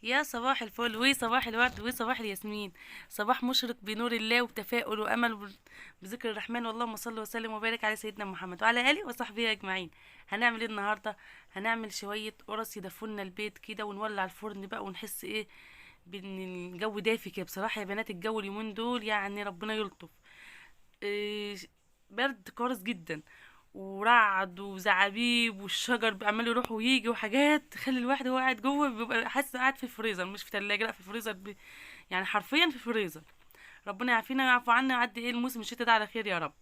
يا صباح الفل وصباح الورد وصباح الياسمين. صباح مشرق بنور الله وبتفاؤل وامل بذكر الرحمن، اللهم صل وسلم وبارك على سيدنا محمد وعلى اله وصحبه اجمعين. هنعمل ايه النهارده؟ هنعمل شويه قرص يدفونا البيت كده، ونولع الفرن بقى ونحس ايه بان الجو دافي كده. بصراحه يا بنات الجو اليومين دول يعني ربنا يلطف. إيه، برد قارس جدا، ورعد وزعابيب، والشجر عمال يروح ويجي، وحاجات تخلي الواحد وهو قاعد جوه بيبقى حاسس قاعد في الفريزر، مش في تلاجة، لا في الفريزر يعني حرفيا في الفريزر. ربنا يعافينا ويعفو عنا ويعدي ايه الموسم الشتاء ده على خير يا رب.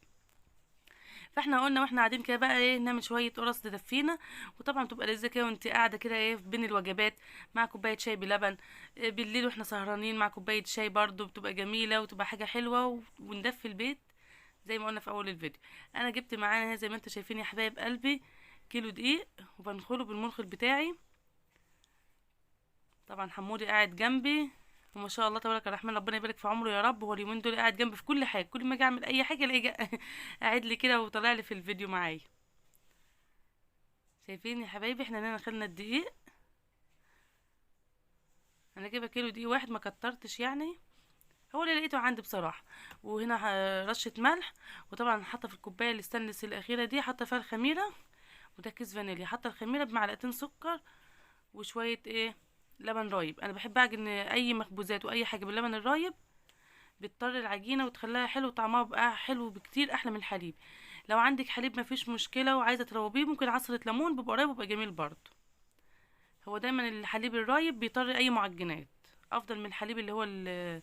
فاحنا قلنا واحنا قاعدين كده بقى ايه نعمل شويه قرص تدفينا، وطبعا تبقى لذيذه كده وانت قاعده كده ايه بين الوجبات، مع كوبايه شاي بلبن. إيه بالليل واحنا سهرانين مع كوبايه شاي برضو بتبقى جميله وتبقى حاجه حلوه وندفي البيت زي ما قلنا في اول الفيديو. انا جبت معانا زي ما انتم شايفين يا حبايب قلبي كيلو دقيق، وبنخله بالمنخل بتاعي. طبعا حمودي قاعد جنبي وما شاء الله تبارك الرحمن، ربنا يبارك في عمره يا رب. هو اليومين دول قاعد جنبي في كل حاجه، كل ما اجي اعمل اي حاجه الاقيه قاعد لي كده وطالع لي في الفيديو معايا. شايفين يا حبايبي احنا هنا خلنا الدقيق. انا جايبه كيلو دقيق واحد، ما كترتش يعني، هو اللي لقيته عندي بصراحه. وهنا رشه ملح، وطبعا حاطه في الكوبايه الستانلس الاخيره دي حاطه فيها الخميره، وده كيس فانيليا، حاطه الخميره بمعلقتين سكر وشويه ايه لبن رايب. انا بحب اعجن اي مخبوزات واي حاجه باللبن الرايب، بتطر العجينه وتخليها حلو، طعمها بقى حلو بكتير احلى من الحليب. لو عندك حليب مفيش مشكله وعايزه تروبيه، ممكن عصره ليمون بيبقى قريب وبيبقى جميل برضه. هو دايما الحليب الرايب بيطر اي معجنات، افضل من الحليب اللي هو اللي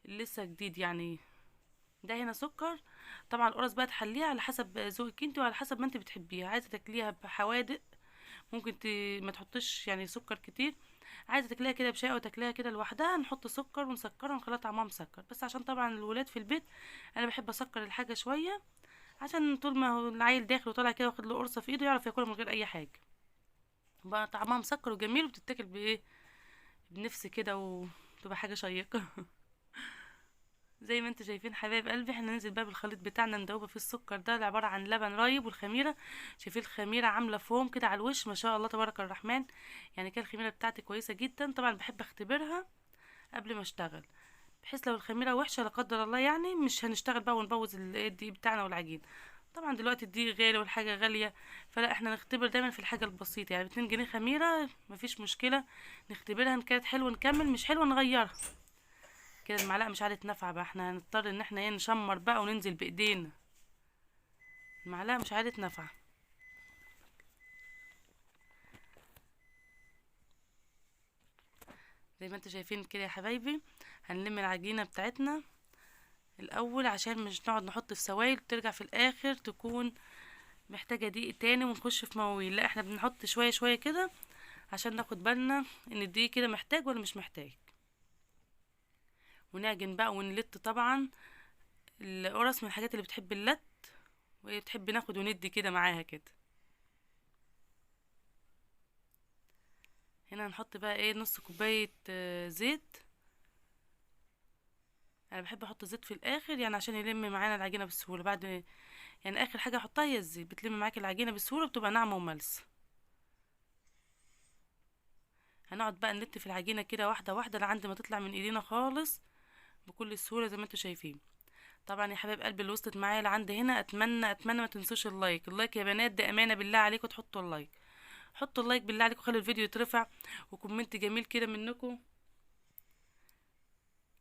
لسه جديد يعني. ده هنا سكر. طبعا القرص بقى تحليها على حسب ذوقك انت وعلى حسب ما انت بتحبيها. عايزه تاكليها بحوادق ممكن ما تحطش يعني سكر كتير. عايزه تاكليها كده بشاي او تاكليها كده لوحدها نحط سكر ونسكرها ونخليها طعمها مسكر، بس عشان طبعا الولاد في البيت انا بحب اسكر الحاجه شويه، عشان طول ما هو العيل داخل وطالع كده واخد له قرصه في ايده يعرف ياكلها من غير اي حاجه. بقى طعمها مسكر وجميل وبتتاكل بايه بنفس كده وتبقى حاجه شيقه. زي ما انتوا شايفين حبايب قلبي، احنا ننزل بقى بالخليط بتاعنا ندوبه فيه السكر ده اللي عباره عن لبن رايب والخميره. شايفين الخميره عامله فوم كده على الوش ما شاء الله تبارك الرحمن. يعني كده الخميره بتاعتي كويسه جدا، طبعا بحب اختبرها قبل ما اشتغل، بحيث لو الخميره وحشه لا قدر الله يعني مش هنشتغل بقى ونبوظ الدقيق بتاعنا والعجين. طبعا دلوقتي الدقيق غالي والحاجه غاليه، فلا احنا نختبر دايما في الحاجه البسيطه، يعني 2 جنيه خميره مفيش مشكله نختبرها، ان كانت حلوه نكمل، مش حلوه نغيرها. كده المعلقه مش عادت نافعه بقى، احنا هنضطر ان احنا ايه نشمر بقى وننزل بايدينا. المعلقه مش عادت نافعه. زي ما انتوا شايفين كده يا حبايبي، هنلم العجينه بتاعتنا الاول عشان مش نقعد نحط في سوائل ترجع في الاخر تكون محتاجه دقيق تاني ونخش في مواويل. لا احنا بنحط شويه شويه كده عشان ناخد بالنا ان الدقيق كده محتاج ولا مش محتاج، ونعجن بقى ونلت. طبعا القرص من الحاجات اللي بتحب اللت، وبتحب ناخد وندي كده معاها كده. هنا هنحط بقى ايه نص كوبايه زيت. انا بحب احط زيت في الاخر يعني عشان يلم معانا العجينه بسهوله، بعد يعني اخر حاجه احطها هي الزيت، بتلم معاك العجينه بسهوله بتبقى ناعمه وملسه. هنقعد بقى نلت في العجينه كده واحده واحده لعند ما تطلع من ايدينا خالص بكل سهوله زي ما انتوا شايفين. طبعا يا حبايب قلبي اللي وصلت معايا لعند هنا، اتمنى ما تنسوش اللايك. اللايك يا بنات ده امانه بالله عليكم، تحطوا اللايك. حطوا اللايك بالله عليكم، خلي الفيديو يترفع، وكومنت جميل كده منكم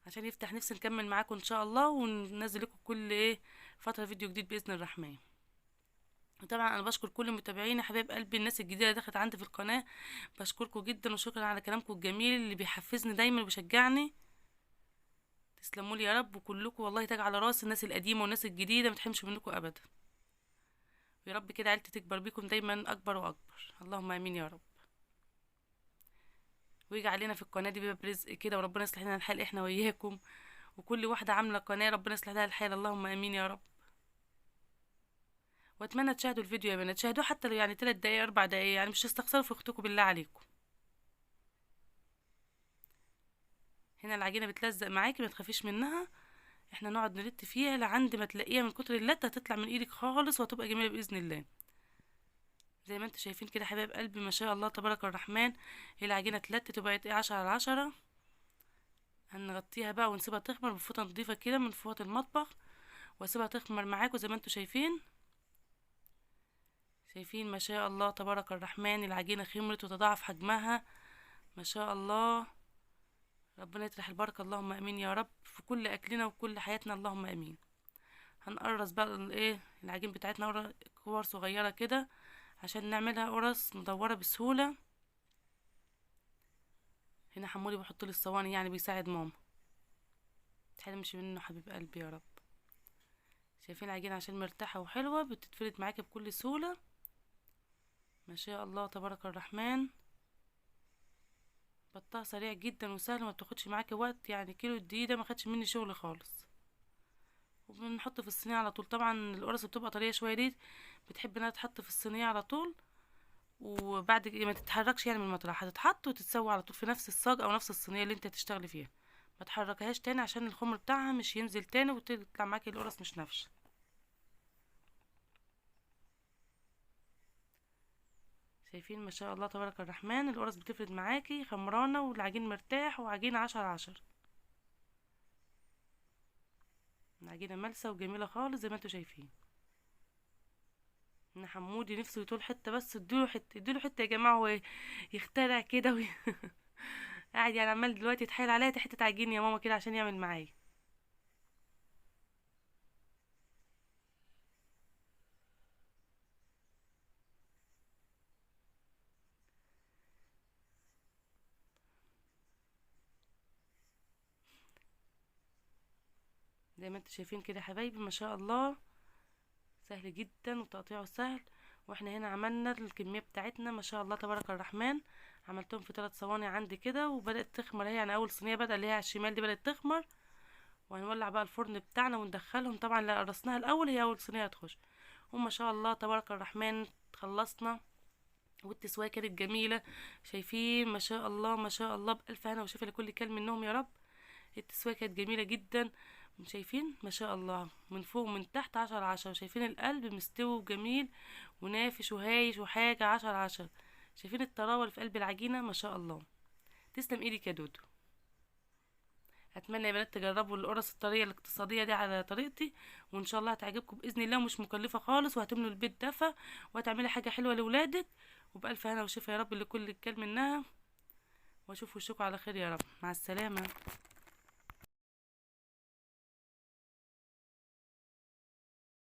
عشان يفتح نفسي نكمل معاكم ان شاء الله، وننزل لكم كل ايه فتره فيديو جديد باذن الرحمن. وطبعا انا بشكر كل متابعيني حبايب قلبي، الناس الجديده اللي دخلت عندي في القناه بشكركم جدا، وشكرا على كلامكم الجميل اللي بيحفزني دايما وبيشجعني. تسلموا لي يا رب، وكلكم والله تاج على راس الناس القديمه والناس الجديده، ما تحرمش منكم ابدا. ويا رب كده عيلتي تكبر بيكم دايما اكبر واكبر، اللهم امين يا رب. ويجي علينا في القناه دي باب رزق كده، وربنا يصلح لنا الحال احنا وياكم، وكل واحده عامله قناه ربنا يصلح لها الحال، اللهم امين يا رب. واتمنى تشاهدوا الفيديو يا بنات، شاهدوه حتى لو يعني 3 دقايق 4 دقايق، يعني مش تستخسروا في اختكم بالله عليكم. هنا العجينه بتلزق معاكي ما تخافيش منها، احنا نقعد نلت فيها لعند ما تلاقيها من كتر اللت هتطلع من ايدك خالص وهتبقى جميله باذن الله. زي ما انتوا شايفين كده حبايب قلبي، ما شاء الله تبارك الرحمن. هي العجينه اتلتت وبقت ايه 10 على 10. هنغطيها بقى ونسيبها تخمر بفوطه نضيفه كده من فوط المطبخ، واسيبها تخمر معاكم زي ما انتوا شايفين. شايفين ما شاء الله تبارك الرحمن، العجينه خمرت وتضاعف حجمها ما شاء الله. ربنا يطرح البركه، اللهم امين يا رب، في كل اكلنا وكل حياتنا، اللهم امين. هنقرص بقى الايه العجين بتاعتنا كور صغيره كده عشان نعملها قرص مدوره بسهوله. هنا حمولي بحط لي الصواني، يعني بيساعد ماما. متحرمش منه حبيب قلبي يا رب. شايفين العجينه عشان مرتاحه وحلوه بتتفرد معاكي بكل سهوله ما شاء الله تبارك الرحمن. بطها سريع جدا وسهل، ما بتاخدش معاكي وقت، يعني كيلو الدقيق ده ما خدش مني شغل خالص. وبنحط في الصينيه على طول. طبعا القرص بتبقى طريه شويه دي، بتحب انها تتحط في الصينيه على طول، وبعد كده ما تتحركش يعني من المطرح، هتتحط وتتسوى على طول في نفس الصاج او نفس الصينيه اللي انت هتشتغلي فيها. ما تحركهاش تاني عشان الخمر بتاعها مش ينزل تاني وتطلع معاكي القرص مش نافشه. شايفين ما شاء الله تبارك الرحمن، القرص بتفرد معاكي خمرانه والعجين مرتاح، وعجين 10 على 10. العجينه ملسه وجميله خالص زي ما انتوا شايفين. ان حمودي نفسه يطول حته، بس اديله حته اديله حته يا جماعه، هو يخترع كده قاعد يعني عمال دلوقتي يتحايل عليا حته عجين يا ماما كده عشان يعمل معايا. زي ما انتوا شايفين كده يا حبايبي ما شاء الله، سهل جدا وتقطيعه سهل. واحنا هنا عملنا الكميه بتاعتنا ما شاء الله تبارك الرحمن. عملتهم في 3 صواني عندي كده، وبدات تخمر اهي، يعني اول صينيه بدأ اللي هي على الشمال دي بدات تخمر. وهنولع بقى الفرن بتاعنا وندخلهم. طبعا لا قرصناها الاول، هي اول صينيه هتخش. وما شاء الله تبارك الرحمن خلصنا، والتسويه كانت جميله. شايفين ما شاء الله ما شاء الله، بألف هنا وشفا لكل كل منهم يا رب. التسويه كانت جميله جدا. شايفين ما شاء الله من فوق ومن تحت 10 على 10. شايفين القلب مستوي وجميل ونافش وهايش وحاجة 10 على 10. شايفين الطراوة اللي في قلب العجينة ما شاء الله. تسلم ايدك يا دودو. اتمنى يا بنات تجربوا القرص الطريقة الاقتصادية دي على طريقتي، وان شاء الله هتعجبكم باذن الله، ومش مكلفة خالص، وهتملوا البيت دفى، وهتعملي حاجة حلوة لاولادك. وبألف هنا وشفا يا رب لكل كل منها. واشوف وشكم على خير يا رب. مع السلامة.